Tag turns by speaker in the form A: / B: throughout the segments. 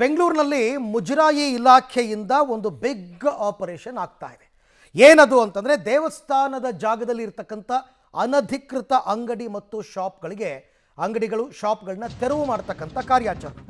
A: ಬೆಂಗಳೂರಿನಲ್ಲಿ ಮುಜರಾಯಿ ಇಲಾಖೆಯಿಂದ ಒಂದು ಬಿಗ್ ಆಪರೇಷನ್ ಆಗ್ತಾ ಇದೆ. ಏನದು ಅಂತಂದರೆ ದೇವಸ್ಥಾನದ ಜಾಗದಲ್ಲಿ ಇರತಕ್ಕಂಥ ಅನಧಿಕೃತ ಅಂಗಡಿ ಮತ್ತು ಶಾಪ್ಗಳನ್ನ ತೆರವು ಮಾಡ್ತಕ್ಕಂಥ ಕಾರ್ಯಾಚರಣೆ.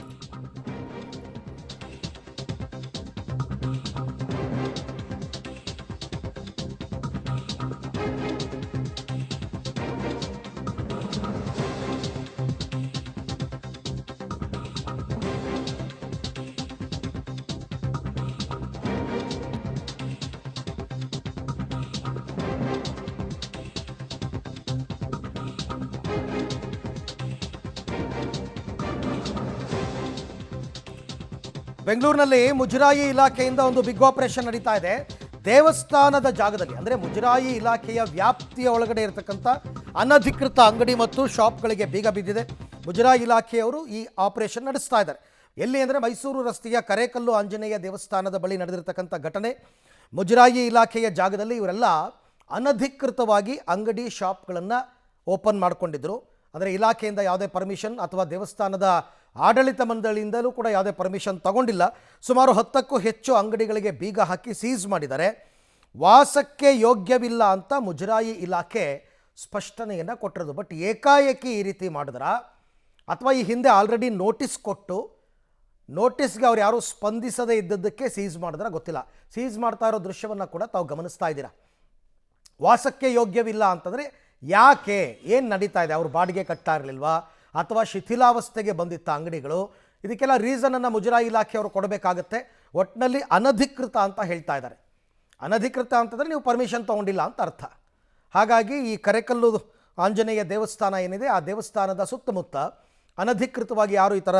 A: ಬೆಂಗಳೂರಿನಲ್ಲಿ ಮುಜರಾಯಿ ಇಲಾಖೆಯಿಂದ ಒಂದು ಬಿಗ್ ಆಪರೇಷನ್ ನಡೀತಾ ಇದೆ. ದೇವಸ್ಥಾನದ ಜಾಗದಲ್ಲಿ ಅಂದರೆ ಮುಜರಾಯಿ ಇಲಾಖೆಯ ವ್ಯಾಪ್ತಿಯ ಒಳಗಡೆ ಇರತಕ್ಕಂಥ ಅನಧಿಕೃತ ಅಂಗಡಿ ಮತ್ತು ಶಾಪ್ಗಳಿಗೆ ಬೀಗ ಬಿದ್ದಿದೆ. ಮುಜರಾಯಿ ಇಲಾಖೆಯವರು ಈ ಆಪರೇಷನ್ ನಡೆಸ್ತಾ ಇದ್ದಾರೆ. ಎಲ್ಲಿ ಅಂದರೆ ಮೈಸೂರು ರಸ್ತೆಯ ಕರೇಕಲ್ಲು ಆಂಜನೇಯ ದೇವಸ್ಥಾನದ ಬಳಿ ನಡೆದಿರ್ತಕ್ಕಂಥ ಘಟನೆ. ಮುಜರಾಯಿ ಇಲಾಖೆಯ ಜಾಗದಲ್ಲಿ ಇವರೆಲ್ಲ ಅನಧಿಕೃತವಾಗಿ ಅಂಗಡಿ ಶಾಪ್ಗಳನ್ನು ಓಪನ್ ಮಾಡಿಕೊಂಡಿದ್ದರು. ಅಂದರೆ ಇಲಾಖೆಯಿಂದ ಯಾವುದೇ ಪರ್ಮಿಷನ್ ಅಥವಾ ದೇವಸ್ಥಾನದ ಆಡಳಿತ ಮಂಡಳಿಯಿಂದಲೂ ಕೂಡ ಯಾವುದೇ ಪರ್ಮಿಷನ್ ತಗೊಂಡಿಲ್ಲ. ಸುಮಾರು 10ಕ್ಕೂ ಹೆಚ್ಚು ಅಂಗಡಿಗಳಿಗೆ ಬೀಗ ಹಾಕಿ ಸೀಸ್ ಮಾಡಿದ್ದಾರೆ. ವಾಸಕ್ಕೆ ಯೋಗ್ಯವಿಲ್ಲ ಅಂತ ಮುಜರಾಯಿ ಇಲಾಖೆ ಸ್ಪಷ್ಟನೆಯನ್ನು ಕೊಟ್ಟಿರೋದು. ಬಟ್ ಏಕಾಏಕಿ ಈ ರೀತಿ ಮಾಡಿದ್ರಾ ಅಥವಾ ಈ ಹಿಂದೆ ಆಲ್ರೆಡಿ ನೋಟಿಸ್ ಕೊಟ್ಟು ನೋಟಿಸ್ಗೆ ಅವ್ರು ಯಾರೂ ಸ್ಪಂದಿಸದೇ ಇದ್ದದ್ದಕ್ಕೆ ಸೀಸ್ ಮಾಡಿದ್ರಾ ಗೊತ್ತಿಲ್ಲ. ಸೀಸ್ ಮಾಡ್ತಾ ಇರೋ ದೃಶ್ಯವನ್ನು ಕೂಡ ತಾವು ಗಮನಿಸ್ತಾ ಇದ್ದೀರಾ. ವಾಸಕ್ಕೆ ಯೋಗ್ಯವಿಲ್ಲ ಅಂತಂದರೆ ಯಾಕೆ, ಏನು ನಡೀತಾ ಇದೆ? ಅವರು ಬಾಡಿಗೆ ಕಟ್ತಾ ಇರಲಿಲ್ವಾ ಅಥವಾ ಶಿಥಿಲಾವಸ್ಥೆಗೆ ಬಂದಿತ್ತ ಅಂಗಡಿಗಳು? ಇದಕ್ಕೆಲ್ಲ ರೀಸನನ್ನು ಮುಜರಾಯಿ ಇಲಾಖೆಯವರು ಕೊಡಬೇಕಾಗತ್ತೆ. ಒಟ್ಟಿನಲ್ಲಿ ಅನಧಿಕೃತ ಅಂತ ಹೇಳ್ತಾ ಇದ್ದಾರೆ. ಅನಧಿಕೃತ ಅಂತಂದರೆ ನೀವು ಪರ್ಮಿಷನ್ ತೊಗೊಂಡಿಲ್ಲ ಅಂತ ಅರ್ಥ. ಹಾಗಾಗಿ ಈ ಕರೇಕಲ್ಲು ಆಂಜನೇಯ ದೇವಸ್ಥಾನ ಏನಿದೆ ಆ ದೇವಸ್ಥಾನದ ಸುತ್ತಮುತ್ತ ಅನಧಿಕೃತವಾಗಿ ಯಾರು ಈ ಥರ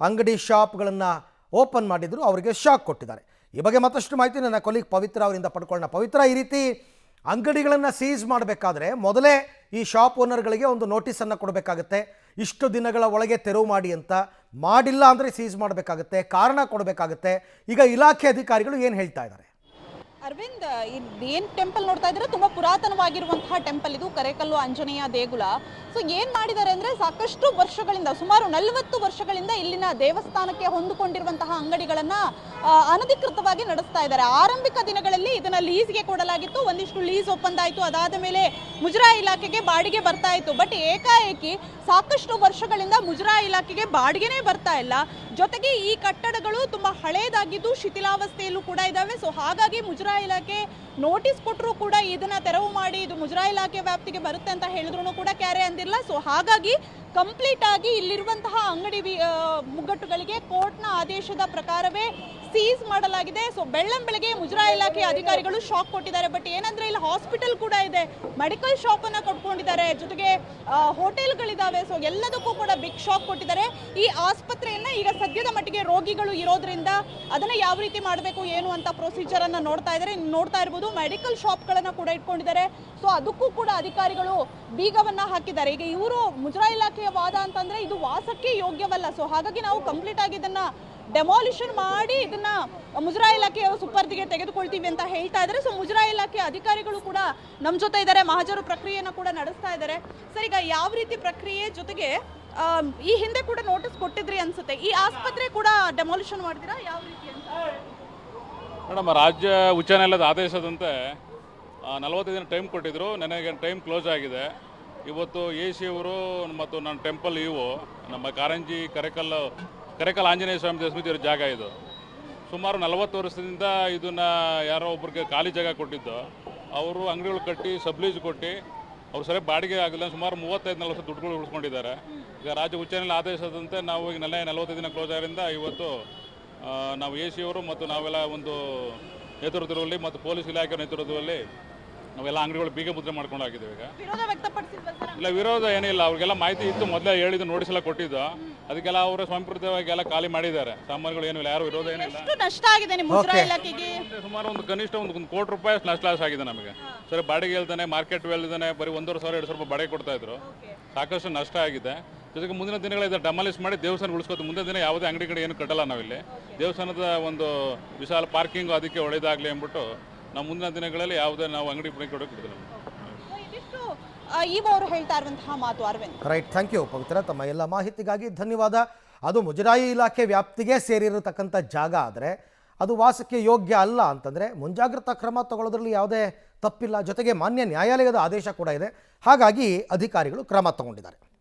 A: ಅಂಗಡಿ ಶಾಪ್ಗಳನ್ನು ಓಪನ್ ಮಾಡಿದ್ರು ಅವರಿಗೆ ಶಾಕ್ ಕೊಟ್ಟಿದ್ದಾರೆ. ಈ ಬಗ್ಗೆ ಮತ್ತಷ್ಟು ಮಾಹಿತಿ ನನ್ನ ಕೊಲೀಗ್ ಪವಿತ್ರ ಅವರಿಂದ ಪಡ್ಕೊಳ್ಳೋಣ. ಪವಿತ್ರ, ಈ ರೀತಿ ಅಂಗಡಿಗಳನ್ನು ಸೀಸ್ ಮಾಡಬೇಕಾದ್ರೆ ಮೊದಲೇ ಈ ಶಾಪ್ ಓನರ್ಗಳಿಗೆ ಒಂದು ನೋಟಿಸನ್ನು ಕೊಡಬೇಕಾಗತ್ತೆ. ಇಷ್ಟು ದಿನಗಳ ಒಳಗೆ ತೆರವು ಮಾಡಿ ಅಂತ. ಮಾಡಿಲ್ಲ ಅಂದರೆ ಸೀಸ್ ಮಾಡಬೇಕಾಗತ್ತೆ, ಕಾರಣ ಕೊಡಬೇಕಾಗತ್ತೆ. ಈಗ ಇಲಾಖೆ ಅಧಿಕಾರಿಗಳು ಏನು ಹೇಳ್ತಾ ಇದ್ದಾರೆ?
B: ಅರವಿಂದ್, ಏನು ಟೆಂಪಲ್ ನೋಡ್ತಾ ಇದ್ರೆ ತುಂಬಾ ಪುರಾತನವಾಗಿರುವಂತಹ ಟೆಂಪಲ್ ಇದು, ಕರೇಕಲ್ಲು ಆಂಜನೇಯ ದೇಗುಲ. ಸೊ ಏನ್ ಮಾಡಿದ್ದಾರೆ ಅಂದ್ರೆ ಸಾಕಷ್ಟು ವರ್ಷಗಳಿಂದ, ಸುಮಾರು 40 ವರ್ಷಗಳಿಂದ ಇಲ್ಲಿನ ದೇವಸ್ಥಾನಕ್ಕೆ ಹೊಂದಿಕೊಂಡಿರುವಂತಹ ಅಂಗಡಿಗಳನ್ನ ಅನಧಿಕೃತವಾಗಿ ನಡೆಸ್ತಾ ಇದ್ದಾರೆ. ಆರಂಭಿಕ ದಿನಗಳಲ್ಲಿ ಇದನ್ನ ಲೀಸ್ಗೆ ಕೊಡಲಾಗಿತ್ತು, ಒಂದಿಷ್ಟು ಲೀಸ್ ಒಪ್ಪಂದ ಆಯಿತು. ಅದಾದ ಮೇಲೆ ಮುಜರಾಯಿ ಇಲಾಖೆಗೆ ಬಾಡಿಗೆ ಬರ್ತಾ ಇತ್ತು. ಬಟ್ ಏಕಾಏಕಿ ಸಾಕಷ್ಟು ವರ್ಷಗಳಿಂದ ಮುಜರಾಯಿ ಇಲಾಖೆಗೆ ಬಾಡಿಗೆನೇ ಬರ್ತಾ ಇಲ್ಲ. ಜೊತೆಗೆ ಈ ಕಟ್ಟಡಗಳು ತುಂಬಾ ಹಳೇದಾಗಿದ್ದು ಶಿಥಿಲಾವಸ್ಥೆಯಲ್ಲೂ ಕೂಡ ಇದಾವೆ. ಸೊ ಹಾಗಾಗಿ ಮುಜರಾಯಿ ಇಲಾಖೆ ನೋಟಿಸ್ ಕೊಟ್ಟರು ಕೂಡ ಇದನ್ನ ತೆರವು ಮಾಡಿ ಇದು ಮುಜರಾಯಿ ಇಲಾಖೆ ವ್ಯಾಪ್ತಿಗೆ ಬರುತ್ತೆ ಅಂತ ಹೇಳಿದ್ರು ಕೂಡ ಕ್ಯಾರೆ ಅಂದಿಲ್ಲ. ಸೊ ಹಾಗಾಗಿ ಕಂಪ್ಲೀಟ್ ಆಗಿ ಇಲ್ಲಿರುವಂತಹ ಅಂಗಡಿ ಮುಗ್ಗಟ್ಟುಗಳಿಗೆ ಕೋರ್ಟ್ನ ಆದೇಶದ ಪ್ರಕಾರವೇ ಸೀಸ್ ಮಾಡಲಾಗಿದೆ. ಸೊ ಬೆಳ್ಳಂಬೆಳಗ್ಗೆ ಮುಜರಾಯಿ ಇಲಾಖೆ ಅಧಿಕಾರಿಗಳು ಶಾಕ್ ಕೊಟ್ಟಿದ್ದಾರೆ. ಬಟ್ ಏನಂದ್ರೆ ಇಲ್ಲಿ ಹಾಸ್ಪಿಟಲ್ ಕೂಡ ಇದೆ, ಮೆಡಿಕಲ್ ಶಾಪ್ ಅನ್ನ ಕಟ್ಕೊಂಡಿದ್ದಾರೆ, ಜೊತೆಗೆ ಹೋಟೆಲ್ಗಳಿದಾವೆ. ಸೊ ಎಲ್ಲದಕ್ಕೂ ಕೂಡ ಬಿಗ್ ಶಾಕ್ ಕೊಟ್ಟಿದ್ದಾರೆ. ಈ ಆಸ್ಪತ್ರೆಯನ್ನ ಈಗ ಸದ್ಯದ ಮಟ್ಟಿಗೆ ರೋಗಿಗಳು ಇರೋದ್ರಿಂದ ಅದನ್ನ ಯಾವ ರೀತಿ ಮಾಡಬೇಕು ಏನು ಅಂತ ಪ್ರೊಸೀಜರ್ ಅನ್ನ ನೋಡ್ತಾ ಇದ್ದಾರೆ. ನೋಡ್ತಾ ಇರ್ಬೋದು, ಮೆಡಿಕಲ್ ಶಾಪ್ಗಳನ್ನ ಕೂಡ ಇಟ್ಕೊಂಡಿದ್ದಾರೆ. ಸೊ ಅದಕ್ಕೂ ಕೂಡ ಅಧಿಕಾರಿಗಳು ಬೀಗವನ್ನ ಹಾಕಿದ್ದಾರೆ. ಈಗ ಇವರು ಮುಜರಾಯಿ ಇಲಾಖೆಯ ವಾದ ಅಂತಂದ್ರೆ ಇದು ವಾಸಕ್ಕೆ ಯೋಗ್ಯವಲ್ಲ. ಸೊ ಹಾಗಾಗಿ ನಾವು ಕಂಪ್ಲೀಟ್ ಆಗಿ ಇದನ್ನ ಡೆಮಾಲಿಷನ್ ಮಾಡಿ ಇದನ್ನ ಮುಜರಾಯಿ ಇಲಾಖೆಯ ಸುಪರ್ದಿಗೆ ತೆಗೆದುಕೊಳ್ತೀವಿ ಅಂತ ಹೇಳ್ತಾ ಇದ್ದಾರೆ. ಸೊ ಮುಜರಾಯಿ ಇಲಾಖೆ ಅಧಿಕಾರಿಗಳು ಕೂಡ ನಮ್ಮ ಜೊತೆ ಇದ್ದಾರೆ, ಮಹಾಜರು ಪ್ರಕ್ರಿಯೆಯನ್ನು ಕೂಡ ನಡೆಸ್ತಾ ಇದ್ದಾರೆ. ಸರ್, ಈಗ ಯಾವ ರೀತಿ ಪ್ರಕ್ರಿಯೆ, ಜೊತೆಗೆ ಈ ಹಿಂದೆ ಕೂಡ ನೋಟಿಸ್ ಕೊಟ್ಟಿದ್ರಿ ಅನ್ಸುತ್ತೆ, ಈ ಆಸ್ಪತ್ರೆ ಕೂಡ ಡೆಮಾಲಿಷನ್ ಮಾಡಿದಿರಾ, ಯಾವ ರೀತಿ ಅಂತ?
C: ಮೇಡಮ್, ರಾಜ್ಯ ಉಚ್ಚ ನ್ಯಾಯಾಲಯದ ಆದೇಶದಂತೆ 40 ದಿನ ಟೈಮ್ ಕೊಟ್ಟಿದ್ರು. ನನಗೆ ಟೈಮ್ ಕ್ಲೋಸ್ ಆಗಿದೆ. ಇವತ್ತು AC ಅವರು ಮತ್ತು ನನ್ನ ಟೆಂಪಲ್ ನಮ್ಮ ಕಾರಂಜಿ ಕರೇಕಲ್ ಆಂಜನೇಯ ಸ್ವಾಮಿ ದೇವಸ್ಥಾನ ಜಾಗ ಇದು. ಸುಮಾರು 40 ವರ್ಷದಿಂದ ಇದನ್ನು ಯಾರೋ ಒಬ್ರಿಗೆ ಖಾಲಿ ಜಾಗ ಕೊಟ್ಟಿದ್ದು. ಅವರು ಅಂಗಡಿಗಳು ಕಟ್ಟಿ ಸಬ್ಲೀಜ್ ಕೊಟ್ಟು ಅವ್ರು ಸರಿ ಬಾಡಿಗೆ ಆಗಿಲ್ಲ, ಸುಮಾರು 35-40 ವರ್ಷ ದುಡ್ಡುಗಳು ಉಳಿಸ್ಕೊಂಡಿದ್ದಾರೆ. ಈಗ ರಾಜ್ಯ ಉಚ್ಚ ನ್ಯಾಯಾಲಯ ಆದೇಶದಂತೆ ನಾವು ಈಗ 40 ದಿನ ಕ್ಲೋಸ್ ಆಗಿದ್ದರಿಂದ ಇವತ್ತು ನಾವು AC ಅವರು ಮತ್ತು ನಾವೆಲ್ಲ ಒಂದು ನೇತೃತ್ವದಲ್ಲಿ ಮತ್ತು ಪೊಲೀಸ್ ಇಲಾಖೆ ನೇತೃತ್ವದಲ್ಲಿ ನಾವೆಲ್ಲ ಅಂಗಡಿಗಳು ಬೀಗ ಮುದ್ರೆ ಮಾಡ್ಕೊಂಡು ಆಗಿದ್ದೇವೆ. ಈಗ ಇಲ್ಲ, ವಿರೋಧ ಏನಿಲ್ಲ. ಅವ್ರಿಗೆಲ್ಲ ಮಾಹಿತಿ ಇತ್ತು, ಮೊದಲೇ ಹೇಳಿದ್ದು, ನೋಟಿಸ್ ಎಲ್ಲ ಕೊಟ್ಟಿದ್ದು. ಅದಕ್ಕೆಲ್ಲ ಅವರು ಸ್ವಯಂಪ್ರೇರಿತವಾಗಿ ಎಲ್ಲ ಖಾಲಿ ಮಾಡಿದ್ದಾರೆ. ಸಾಮಾನುಗಳು ಏನಿಲ್ಲ, ಯಾರು ವಿರೋಧ ಏನಿಲ್ಲ.
B: ನಷ್ಟ ಆಗಿದೆ ಮುಜರಾಯಿ ಇಲಾಖೆಗೆ
C: ಸುಮಾರು ಕನಿಷ್ಠ ಒಂದು ಕೋಟಿ ರೂಪಾಯಿ ಲಾಸ್ ಆಗಿದೆ ನಮಗೆ. ಸರಿ, ಬಾಡಿಗೆ ಹೇಳ್ತಾನೆ, ಮಾರ್ಕೆಟ್ ಹೇಳ್ತಾನೆ, ಬರೀ 1,500-2,000 ರೂಪಾಯಿ ಬಾಡಿಗೆ ಕೊಡ್ತಾ ಇದ್ರು. ಸಾಕಷ್ಟು ನಷ್ಟ ಆಗಿದೆ. ಜೊತೆಗೆ ಮುಂದಿನ ದಿನಗಳಲ್ಲಿ ಡೆಮಾಲಿಷ್ ಮಾಡಿ ದೇವಸ್ಥಾನ ಉಳಿಸ್ಕೋದು. ಮುಂದಿನ ದಿನ ಯಾವುದೇ ಅಂಗಡಿ ಏನು ಕಟ್ಟಲ್ಲ ನಾವಿಲ್ಲಿ. ದೇವಸ್ಥಾನದ ಒಂದು ವಿಶಾಲ ಪಾರ್ಕಿಂಗ್ ಅದಕ್ಕೆ ಒಳ್ಳೆಯದಾಗಲಿ ಅಂದ್ಬಿಟ್ಟು ನಾವು ಮುಂದಿನ ದಿನಗಳಲ್ಲಿ ಯಾವುದೇ ನಾವು ಅಂಗಡಿ ಕೊಡೋಕೆ ಬಿಡ್ತೀವಿ.
B: ಇವರು ಹೇಳ್ತಾ ಇರುವಂತಹ ಮಾತು. ಅರವಿಂದ್,
A: ರೈಟ್, ಥ್ಯಾಂಕ್ ಯು ಪವಿತ್ರ. ತಮ್ಮ ಎಲ್ಲ ಮಾಹಿತಿಗಾಗಿ ಧನ್ಯವಾದ. ಅದು ಮುಜರಾಯಿ ಇಲಾಖೆ ವ್ಯಾಪ್ತಿಗೆ ಸೇರಿರತಕ್ಕಂಥ ಜಾಗ ಆದರೆ ಅದು ವಾಸಕ್ಕೆ ಯೋಗ್ಯ ಅಲ್ಲ ಅಂತಂದರೆ ಮುಂಜಾಗ್ರತಾ ಕ್ರಮ ತಗೊಳ್ಳೋದ್ರಲ್ಲಿ ಯಾವುದೇ ತಪ್ಪಿಲ್ಲ. ಜೊತೆಗೆ ಮಾನ್ಯ ನ್ಯಾಯಾಲಯದ ಆದೇಶ ಕೂಡ ಇದೆ. ಹಾಗಾಗಿ ಅಧಿಕಾರಿಗಳು ಕ್ರಮ ತಗೊಂಡಿದ್ದಾರೆ.